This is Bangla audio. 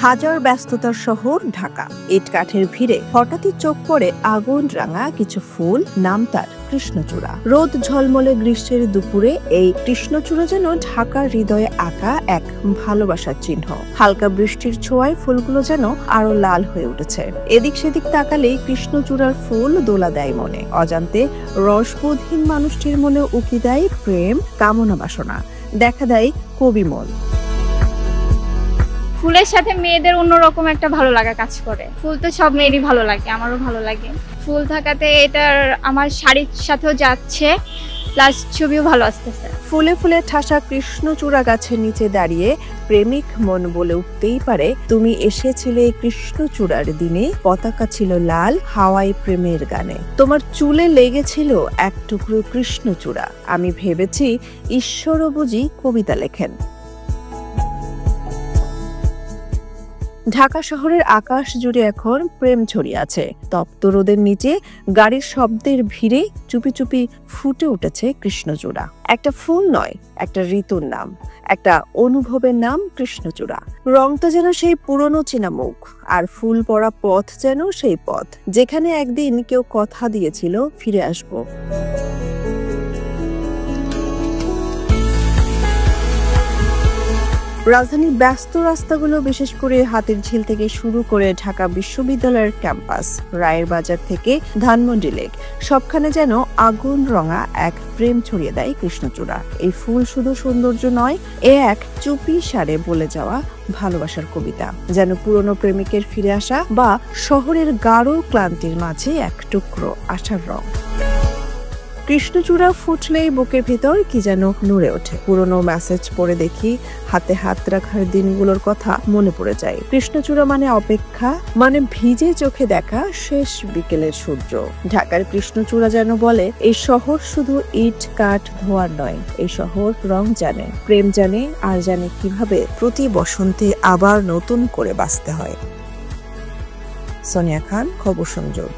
হাজার ব্যস্ততার শহর ঢাকা। ইট কাঠের ভিড়ে হঠাৎই চোখ পড়ে আগুন রাঙা কিছু ফুল, নাম তার কৃষ্ণচূড়া। রোদ ঝলমলে গ্রীষ্মের দুপুরে এই কৃষ্ণচূড়া যেন ঢাকার হৃদয়ে আঁকা এক ভালোবাসার চিহ্ন। হালকা বৃষ্টির ছোঁয়ায় ফুলগুলো যেন আরো লাল হয়ে উঠেছে। এদিক সেদিক তাকালেই কৃষ্ণচূড়ার ফুল দোলা দেয় মনে। অজান্তে রসবোধহীন মানুষটির মনে উকি দেয় প্রেম, কামনা বাসনা, দেখা দেয় কবিমন। ফুলের সাথে মেয়েদের অন্যরকম একটা ভালো লাগা কাজ করে। ফুল তো সব মেয়েরই ভালো লাগে, আমারও ভালো লাগে। ফুল থাকাতে এটার আমার শাড়ির সাথেও যাচ্ছে, প্লাস ছবিও ভালো আসতেছে। ফুলে ফুলে ঠাসা কৃষ্ণচূড়া গাছের নিচে দাঁড়িয়ে প্রেমিক মন বলে উঠতেই পারে, তুমি এসেছিলে কৃষ্ণচূড়ার দিনে, পতাকা ছিল লাল, হাওয়ায় প্রেমের গানে। তোমার চুলে লেগেছিল এক টুকরো কৃষ্ণচূড়া, আমি ভেবেছি ঈশ্বরও বুঝি কবিতা লেখেন। ঢাকা শহরের আকাশ জুড়ে এখন প্রেম ছড়িয়ে আছে। তপ্ত রোদের নিচে গাড়ির শব্দের ভিড়ে চুপি চুপি ফুটে উঠেছে কৃষ্ণচূড়া। একটা ফুল নয়, একটা ঋতুর নাম, একটা অনুভবের নাম কৃষ্ণচূড়া। রংটা যেন সেই পুরনো চেনা মুখ, আর ফুল পড়া পথ যেন সেই পথ যেখানে একদিন কেউ কথা দিয়েছিল ফিরে আসবো। রাজধানীর ব্যস্ত রাস্তাগুলো, বিশেষ করে হাতির ঝিল থেকে শুরু করে ঢাকা বিশ্ববিদ্যালয়ের ক্যাম্পাস, রায়ের বাজার থেকে ধানমন্ডি লেক, সবখানে যেন আগুন রঙা এক প্রেম ছড়িয়ে দেয় কৃষ্ণচূড়া। এই ফুল শুধু সৌন্দর্য নয়, এ এক চুপি সারে বলে যাওয়া ভালোবাসার কবিতা, যেন পুরনো প্রেমিকের ফিরে আসা বা শহরের গাঢ় ক্লান্তির মাঝে এক টুকরো আশার রং। কৃষ্ণচূড়া ফুটলেই বুকের ভিতর কি যেন নড়ে ওঠে। পুরনো মেসেজ পড়ে দেখি, হাতে হাত রাখার দিনগুলোর কথা মনে পড়ে যায়। কৃষ্ণচূড়া মানে অপেক্ষা, মানে ভিজে চোখে দেখা শেষ বিকেলের সূর্য। ঢাকার কৃষ্ণচূড়া যেন বলে, এই শহর শুধু ইট কাঠ ধোয়ার নয়, এই শহর রং জানে, প্রেম জানে, আর জানে কিভাবে প্রতি বসন্তে আবার নতুন করে বাঁচতে হয়। সোনিয়া খান, খবর সংযোগ।